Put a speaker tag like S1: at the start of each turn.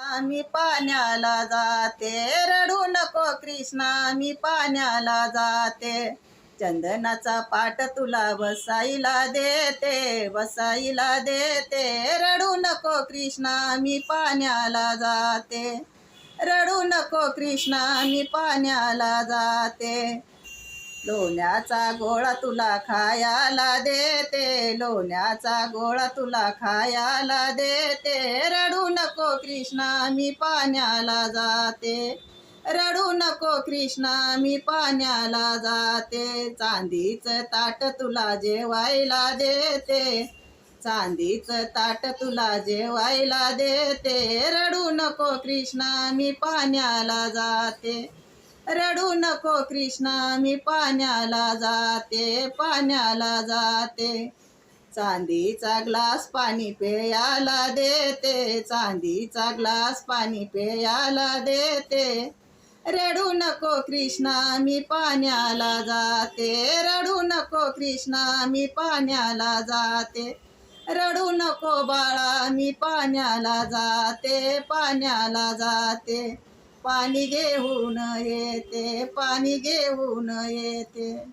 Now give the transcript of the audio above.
S1: मी पाण्याला जाते, रडू नको कृष्णा, मी पाण्याला जाते. चंदनाचा पाट तुला वसाईला देते, वसाईला देते. रडू नको कृष्णा, मी पाण्याला जाते. रडू नको कृष्णा, मी पाण्याला जाते. लोण्याचा गोळा तुला खायला देते, लोण्याचा गोळा तुला खायला देते. रडू नको कृष्णा, मी पाण्याला जाते. रडू नको कृष्णा, मी पाण्याला जाते. चांदीचं ताट तुला जेवायला देते, चांदीचं ताट तुला जेवायला देते. रडू नको कृष्णा, मी पाण्याला जाते. रडू नको कृष्णा, मी पाण्याला जाते, पाण्याला जाते. चांदीचा ग्लास पाणी प्यायला देते, चांदीचा ग्लास पाणी प्यायला देते. रडू नको कृष्णा, मी पाण्याला जाते. रडू नको कृष्णा, मी पाण्याला जाते. रडू नको बाळा, मी पाण्याला जाते, पाण्याला जाते. पाणी घेऊन येते, पाणी घेऊन येते.